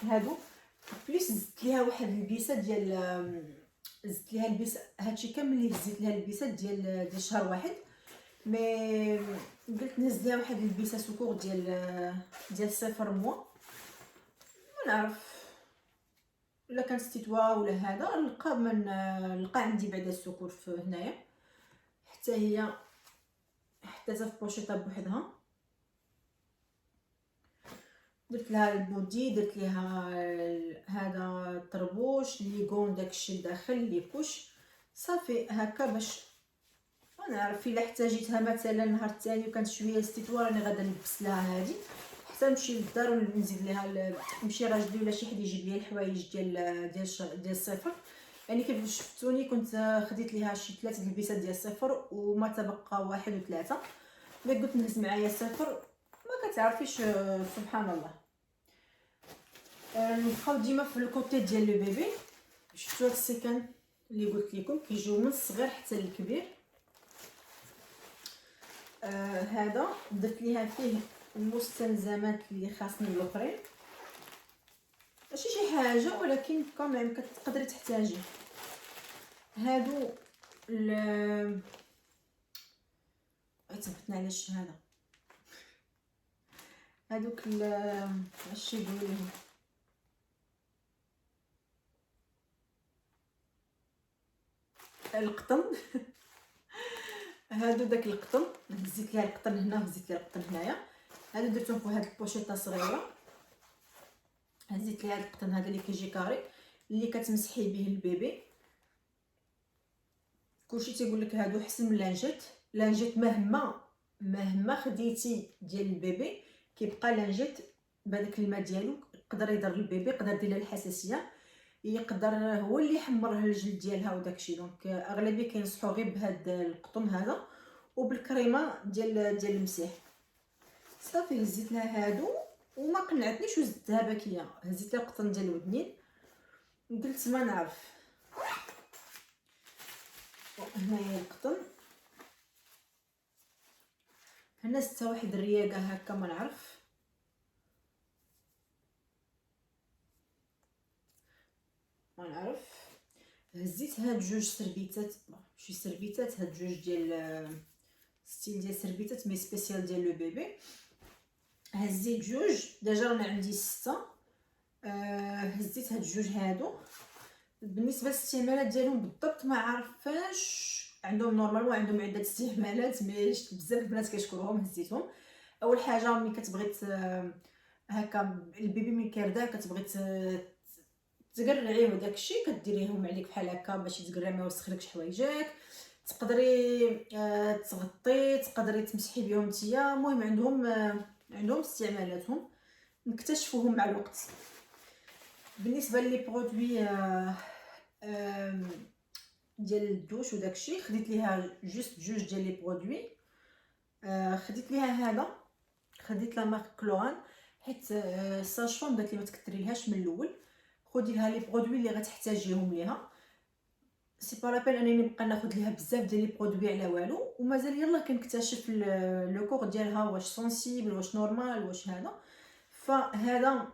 هادو بليس زدت ليها واحد البيسه ديال زدت ليها البيسه، هادشي كامل اللي هزيت ليها البيسات ديال شهر واحد. مي قلت نهز ليها واحد البيسه سكور ديال صفر موا، ما نعرف الا كانت استتوا ولا هذا. لقى عندي بعدا السكور في هنايا، حتى هي حطيتها في بوشيطه بوحدها. درت لها البودي، درت لها هذا الطربوش ليغون داكشي الداخل لي كوش صافي هكا، باش ما نعرف الا احتاجيتها مثلا النهار الثاني وكانت شويه استتوا راني غادا نلبس لها هذه حتى نمشي للدار ونزيد ليها نمشي راجلي ولا شي حد يجيب لي الحوايج ديال الصفر. يعني كيف شفتوني كنت خديت ليها شي 3 البيسات ديال الصفر وما تبقى 1 و3، ملي قلت نهز معايا صفر ما كتعرفيش سبحان الله. نبقاو ديما في الكوتي ديال لو بيبي. شفتوا هاد السيكان اللي قلت لكم كيجيو من الصغير حتى للكبير. هذا درت ليها فيه المستلزمات اللي خاصني الاخرين، ماشي شي حاجه ولكن كمان كتقدري تحتاجي. هادو عتبتنا على الشهاده، هادوك اش يقولوا لهم القطن هادو داك القطن، هزيت ليها القطن هنا وهزيت ليها القطن هنايا. هادو درتهم في هاد البوشيطه صغيره، هزيت ليها القطن هذا اللي كيجي كاري اللي كتمسحي به البيبي. كلشي تيقول لك هادو حسن من لانجيت مهما خديتي ديال البيبي كيبقى لانجيت بهذاك الماء ديالو، يقدر يضر البيبي، يقدر يدير لها الحساسيه، يقدر هو اللي يحمرها الجلد ديالها وداكشي. دونك اغلبيه كينصحوا غير بهذا القطن هذا وبالكريمه ديال المسيح. صافي هزيت لها هادو وما قنعتنيش وزدتها باكيه، هزيت لها القطن ديال الودنين قلت ما نعرف. هنايا القطن هنا زدتها واحد الرياقه هكا ما نعرف. هزيت هاد جوج سربيتات، شي سربيتات، هاد جوج ديال ستيل ديال سربيتات مي سبيسيال ديال لو بيبي. هزيت جوج ديجا رانا عندي 6. هزيت هاد جوج هادو. بالنسبه للاستعمالات ديالهم بالضبط ما عارفاش، عندهم نورمالمون عندهم عده استعمالات مي شفت بزاف البنات كيشكروهم هزيتهم. اول حاجه ملي كتبغي هكا البيبي ملي كيرضع كتبغي تقرعيه وداكشي كديريهم عليك بحال هكا باش يتقرع ما يوسخلكش حوايجك. تقدري تغطي، تقدري تمسحي بهم نتيا. المهم عندهم استعمالاتهم نكتشفوهم مع الوقت. بالنسبه لي برودوي ديال الدوش وداكشي خديت ليها جوست جوج ديال لي برودوي. خديت ليها هذا، خديت لا مارك كلوران حيت الساج-فام قالت لي ما تكثريلهاش من الاول، خدي لها لي برودوي اللي غتحتاجيهم ليها. سي با لابين انني نبقى ناخذ ليها بزاف ديال لي برودوي على والو، ومازال يلاه كنكتشف لو كور ديالها واش سونسيبل واش نورمال واش هذا. فهذا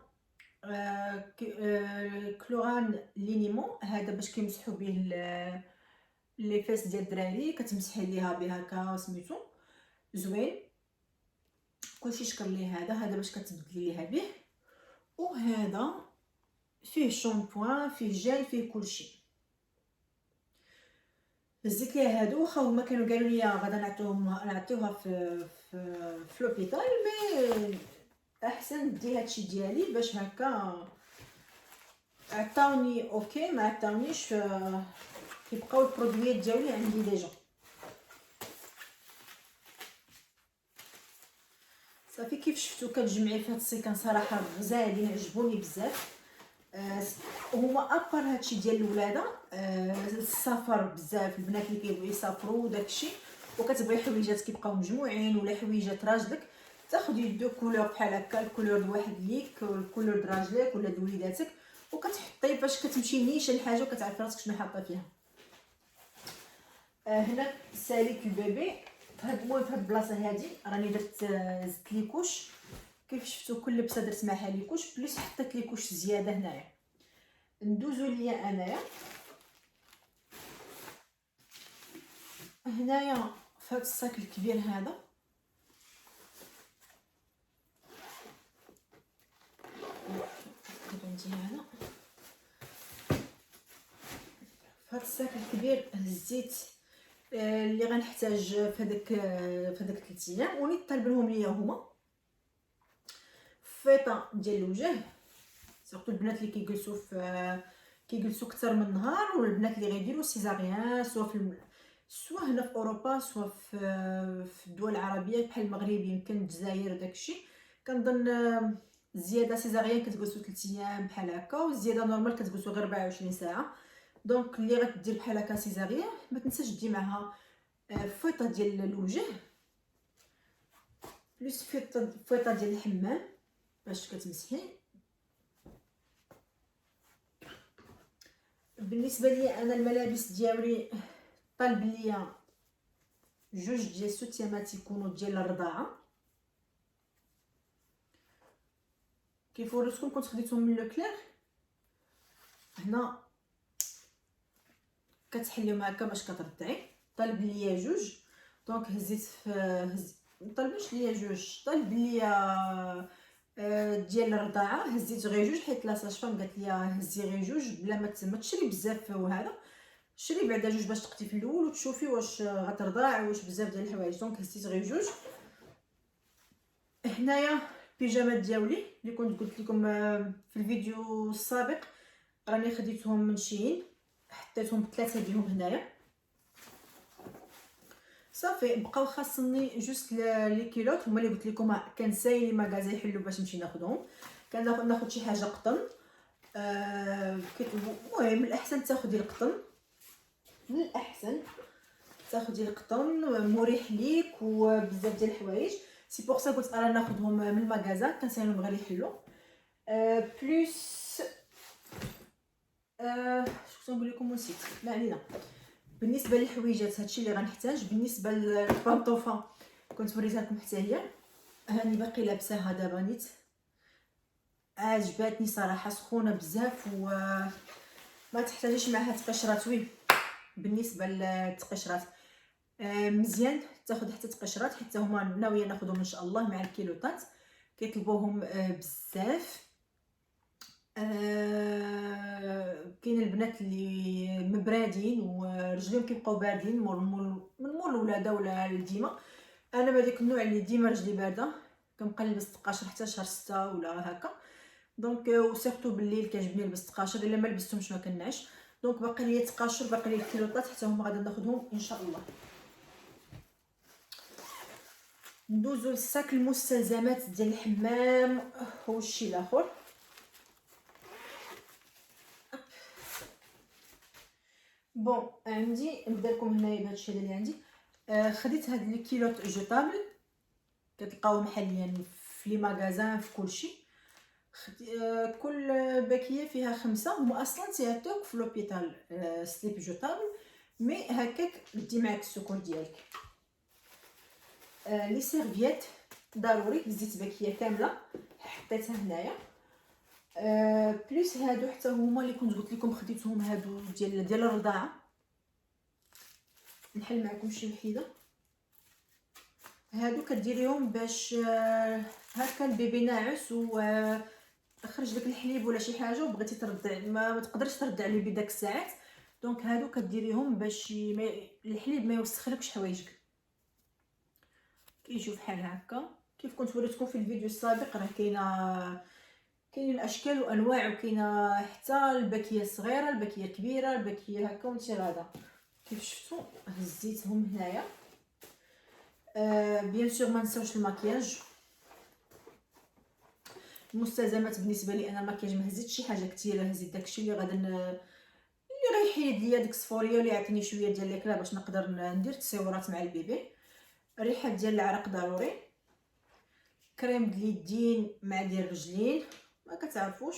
كلوران لينيمون هذا باش كيمسحوا به لي فيس ديال الدراري، كتمسحي ليها به هكا سميتو زوين كلشي شكر ليه. هذا باش كتبدلي ليها به. وهذا فيه شامبوان فيه جل فيه كلشي. هزيت ليها هادو واخا هما كانوا قالوا لي غادا نعطيوها في لوبيتال، مي احسن دي هادشي ديالي باش هكا عطاوني اوكي ما عطاونيش كيبقاو البرودويات ديالي عندي ديجا. صافي كيف شفتوا كتجمعي في هاد السيكان صراحه غزالين عجبوني بزاف. هما ابار هادشي ديال الولاده السفر بزاف البنات اللي كيبغيو يسافروا وداكشي وكتبغي حويجات كيبقاو مجموعين ولا حويجات راجلك تاخدي دو كولور بحال هكا، الكولور د واحد ليك والكولور د راجلك ولا د وليداتك وكتحطي باش كتمشي نيشه لحاجه وكتعرفي راسك شنو حاطه فيها. هنا ساليت البيبي في هاد البلاصه هادي راني درت زدت لي كوش كيف شفتوا كل لبسه درت معها لي كوش بليس حطيت لي كوش زياده هنايا. ندوزو ليا انايا هنايا في هذا الصاك الكبير هذا عندي هنا في هذا الصاك الكبير هزيت اللي غنحتاج في هذاك 3 ايام وليت طالب لهم ليا هما فيطه ديال الوجه، سورتو البنات اللي كيجلسوا اكثر من نهار، والبنات اللي غيديروا سيزاريان سواء هنا في اوروبا سواء في الدول العربيه بحال المغرب يمكن الجزائر داكشي. كنظن الزياده سيزاريان كتجلسوا 3 ايام بحال هكا، والزياده نورمال كتجلسوا غير 24 ساعه. دونك اللي غتدير بحال هكا سيزاريان ما تنساش دي معها فيطه ديال الوجه بليس فيطه ديال الحمام باش كتمسحي. بالنسبه لي انا الملابس ديالي طالب ليا 2 ديال السوتيامات يكونوا ديال الرضاعه، كيف وريتكم كنت خديتهم من لوكلير. هنا كتحليهم هكا باش كترضعي. طالب ليا 2 دونك هزيت طلبش ليا 2 طالب ليا ديال الرضاعه هزيت غير 2 حيت لا ساج-فام قالت لي هزي غير 2 بلا ما تشري بزاف وهذا، شري بعدا 2 باش تقتي في الاول وتشوفي واش غترضع واش بزاف ديال الحوايج. دونك هزيت غير 2. هنايا البيجامات ديالي اللي كنت قلت لكم في الفيديو السابق راني خديتهم من شين، حطيتهم ب3 ديالهم هنايا صافي. بقاو خاصني جوست لي كيلوت هما اللي قلت لكم كان سايل لي ماغازا يحلوا باش نمشي ناخذهم. ناخذ شي حاجه قطن. المهم الاحسن تاخذي القطن، من الاحسن تاخذي القطن مريح ليك وبزاف ديال الحوايج. سي بور سا قلت انا ناخذهم من الماغازا كنسايلهم غير يحلوا بليس. شكون نقول لكم نسيت ما علينا. بالنسبه للحويجات هادشي اللي غنحتاج. بالنسبه للبانطوفه كنت وريتها لكم حتى هي، هاني باقي لابساها دابا نيت، عجباتني صراحه، سخونه بزاف وما تحتاجيش معها تقشرات. وي بالنسبه للتقشرات مزيان تاخذ حتى تقشرات حتى هما ناويه ناخذهم ان شاء الله مع الكيلوطات كيطلبوهم بزاف. كاين البنات اللي مبرادين ورجليهم كيبقاو باردين من مول الولاده ولا ديما. انا بديك النوع اللي ديما رجلي بارده كنبقى نلبس تقاشر حتى شهر 6 ولا هكا. دونك وسيرتو بالليل كيعجبني نلبس تقاشر، الا ما لبستهمش ما كنعش. دونك باقي ليا تقاشر باقي ليا الكيلوطات حتى هما غادي ناخذهم ان شاء الله. ندوزو للصاك المستلزمات ديال الحمام والشي الاخر. بون عندي نبدا لكم هنايا بهادشي اللي عندي. خديت هاد لي كيلوط جوطابل كتلقاوهم حاليا في لي ماغازان في كلشي. كل باكيه فيها 5 هما اصلا تيعطيوك في لوبيتال سليب جوطابل مي هكاك دي معاك السكر ديالك. لي سيرفييت ضروري هزيت باكيه كامله حطيتها هنايا. بليس هادو حتى هما اللي كنت قلت لكم خديتهم هادو ديال الرضاعه. نحل معكم شي وحيده. هادو كديريهم باش هكا البيبي ناعس و خرج لك الحليب ولا شي حاجه وبغيتي ترضع ما تقدرش ترضع ليه بداك الساعات. دونك هادو كديريهم باش الحليب ما يوسخلكش حوايجك. كيجيو بحال هكا كيف كنت وريتكم في الفيديو السابق. راه كاين الاشكال وانواع وكاينه حتى الباكيه الصغيره الباكيه الكبيره الباكيه هكا وانت هذا كيف شفتوا هزيتهم هنايا. بيان سور ما نساوش الماكياج. المستلزمات بالنسبه لي انا الماكياج ما هزيتش شي حاجه كثيره، هزيت داكشي اللي اللي غيحيد ليا ديك الصفوريه واللي يعطيني شويه ديال الكرا باش نقدر ندير تصويرات مع البيبي. ريحه ديال العرق ضروري. كريم د اليدين مع ديال الرجلين ما كتعرفوش.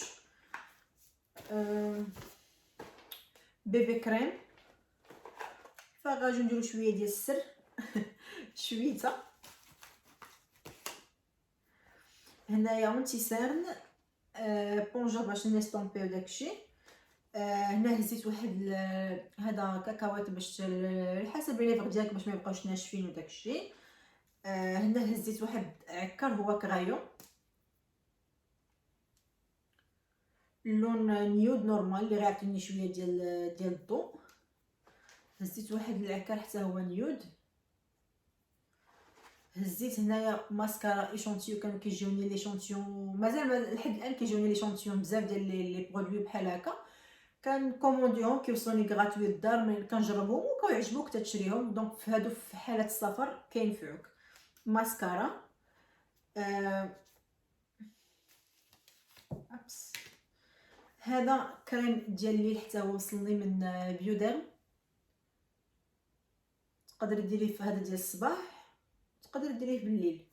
بيبي كريم. فغادي نديرو شويه ديال السر شويته. هنايا اونتي سيرن، بونجور باش نستومبيو داكشي. هنا هزيت واحد هذا كاكاوات باش حسب ليفر ديالك باش ما يبقاوش ناشفين وداكشي. هنا هزيت واحد عكر هو كرايون اللون نيود نورمال اللي غيعطيني شويه ديال الضوء. هزيت واحد العكر حتى هو نيود. هزيت هنايا ماسكارا ايشونتيو، كانوا كيجيوني لي شونتيون مازال لحد الان كيجيوني لي شونتيون بزاف ديال لي برودوي بحال هكا، كان كومونديهم كيوصلوني غراتوي للدار، ملي كنجربهم وكيعجبوك تتشريهم. دونك في هادو في حالات السفر كينفعوك. ماسكارا ابس، هذا كريم ديال الليل حتى هو وصلني من بيوديرم، تقدر ديريه في هذا ديال الصباح، تقدر ديريه بالليل.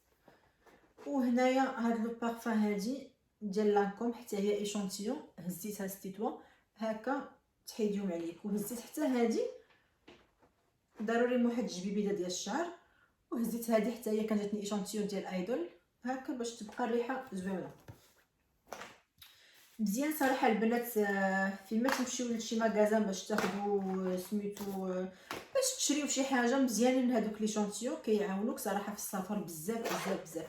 وهنايا هاد لو بارفان هادي ديال لانكوم حتى هي ايشونتيون، هزيتها ستيتوا هكا تحيديهم عليك. وهزيت حتى هادي ضروري من واحد الجبيبيده ديال الشعر، وهزيت هادي حتى هي كان جاتني ايشونتيون ديال ايدول هكا باش تبقى الريحه زوينه مزيان. صراحه البنات فيما تمشيو لشي ماغازان باش تاخذوا سميتو باش تشريو شي حاجه مزيانين، هذوك لي شونتيون كيعاونوك صراحه في السفر بزاف بزاف بزاف.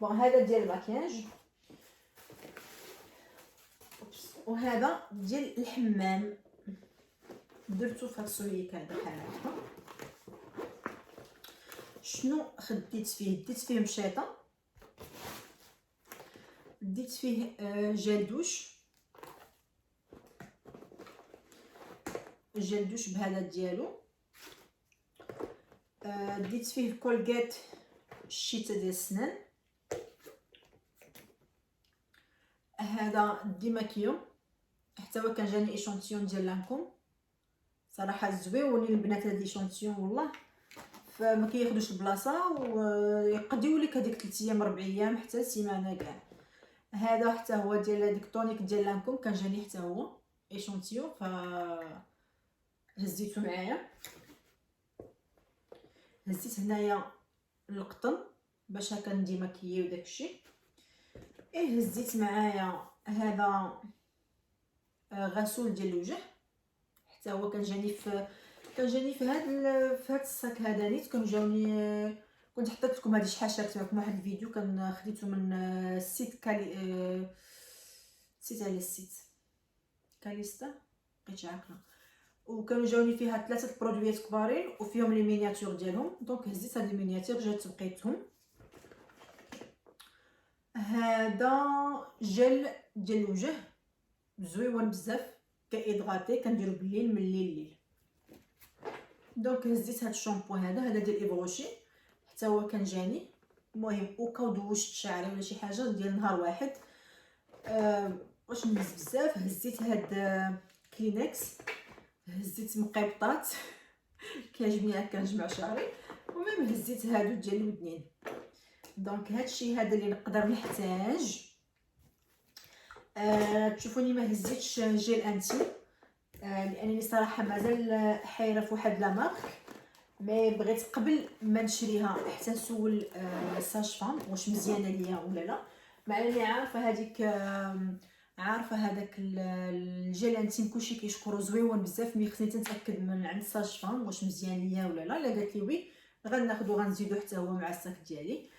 بون هذا ديال الماكياج، وهذا ديال الحمام درتو في هاد السويك هذا بحال هكا. شنو خديت فيه؟ ديت فيه مشيطه، ديت فيه جل دوش، جل دوش بهذا ديالو. ديت فيه كولغيت الشيتا ديال السنان، هذا ديماكيو حتى هو كان جاني ايشونتيون ديال لانكوم، صراحه زويونين البنات هاد ليشونتيون والله، فما كياخذوش البلاصه ويقضيو لك هذيك 3 ايام 4 ايام حتى سيمانه كاع. هذا حتى هو ديال هذيك التونيك ديال لانكوم كان جاني حتى هو ايشونتيون، ف هزيتو معايا. هزيت هنايا القطن باش هكا نديماكيي وداكشي. هزيت معايا هذا غسول ديال الوجه حتى هو كان جاني في هذا الصاك هذا نيت. كانوا جاوني كنت حطيت لكم هذه شحال شاركت معكم واحد الفيديو كان خديته من السيت نسيت على السيت كاليستا بقيت عاقله، وكانوا جاوني فيها 3 برودويات كبارين وفيهم لي مينياتور ديالهم. دونك هزيت هاد المينياتور جات بقيتهم. هذا جل ديال الوجه زويون بزاف كايدغاتي، كنديرو بالليل من الليل. دونك هزيت هاد الشامبو هذا ديال ايفروشي حتى هو كان جاني. المهم وكاو دوشت شعري ولا شي حاجه ديال نهار واحد واش نهز بزاف. هزيت هاد كلينكس، هزيت مقيبطات كيعجبني هكا نجمع شعري. المهم هزيت هادو ديال الودنين. دونك هادشي هذا اللي نقدر نحتاج. تشوفوني ما هزيتش جيل انتي لانني صراحه مازال حايره في واحد لا مارك، مي بغيت قبل ما نشريها حتى نسول الساج فام واش مزيانه ليا ولا لا، مع اني عارفه هذاك الجيل انتيم كلشي كيشكرو زويون بزاف، مي خصني نتاكد من عند الساج فام واش مزيان ليا ولا لا. الا قالت لي وي غناخذو غنزيدو حتى هو مع الساك ديالي.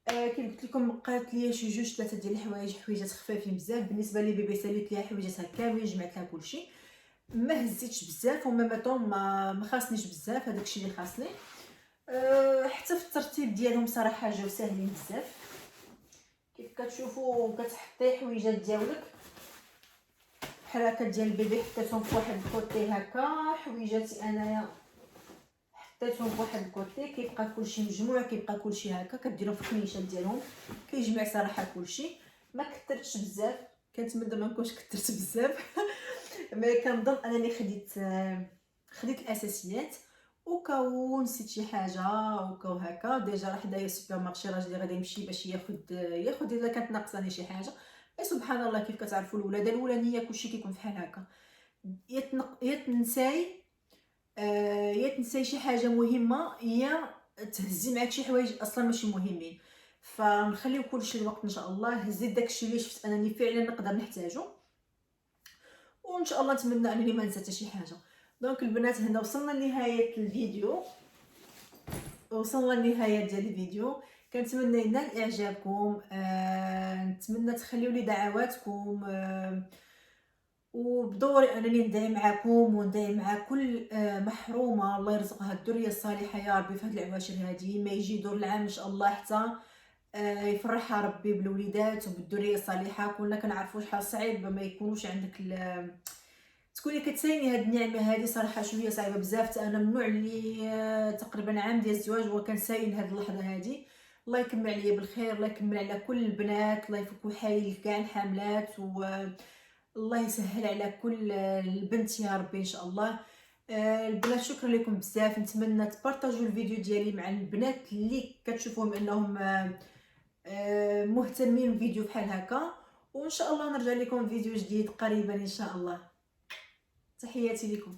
كي قلت لكم قالت لي شي 2-3 ديال الحوايج، حويجات خفافين بزاف. بالنسبه لي بيبي ساليت ليها حويجاتها كاملين، جمعت لها كلشي، ما هزيتش بزاف وما ماتون ما خاصنيش بزاف، هذاك الشيء اللي خاصني. حتى في الترتيب ديالهم صراحه جاو ساهلين بزاف. كيف كتشوفوا كتحطي حويجات ديالك بحال هكا ديال البيبي حطيتهم في واحد الكوتي هكا، حويجاتي انايا حطيتهم في واحد الكوتي، كيبقى كلشي مجموع، كيبقى كلشي هكا كديرهم في الكميشات ديالهم، كيجمع صراحه كلشي. ما كثرتش بزاف، كنتمنى ما نكونش كثرت بزاف مي كنظن انني خديت الاساسيات. وكاو نسيت شي حاجه وكاو هكا ديجا راه حدايا السوبر مارشي راجلي غادي يمشي باش ياخذ الا كانت ناقصاني شي حاجه. سبحان الله كيف كتعرفوا الولاده الاولانيه كلشي كيكون بحال هكا، يا تنساي شي حاجه مهمه، يا تهزي معاك شي حوايج اصلا ماشي مهمين. فنخليو كلشي الوقت ان شاء الله. زيد داكشي اللي شفت انني فعلا نقدر نحتاجو، وان شاء الله نتمنى انني ما نسى حتى شي حاجه. دونك البنات هنا وصلنا لنهايه الفيديو، وصلنا للنهايه ديال الفيديو. كنتمنى ينال اعجابكم. نتمنى تخليو لي دعواتكم، وبدوري انني ندعي معكم وندعي مع كل محرومه. الله يرزقها الذريه الصالحه يا ربي في هاد العواشر هادي، ما يجي دور العام ان شاء الله حتى يفرحها ربي بالوليدات وبالذريه الصالحه. كنا كنعرفوا شحال صعيب ما يكونوش عندك تكوني كتسايني هاد النعمه هادي. صراحه شويه صعيبه بزاف، انا من النوع اللي تقريبا عام ديال الزواج وكنساين هاد اللحظه هادي. الله يكمل عليا بالخير، الله يكمل على كل البنات، الله يفك حايل كاع الحاملات، والله يسهل على كل البنت يا ربي ان شاء الله. البنات شكرا لكم بزاف. نتمنى تبارطاجوا الفيديو ديالي مع البنات اللي كتشوفوهم انهم مهتمين بفيديو بحال هكا، وان شاء الله نرجع لكم فيديو جديد قريبا ان شاء الله. تحياتي لكم.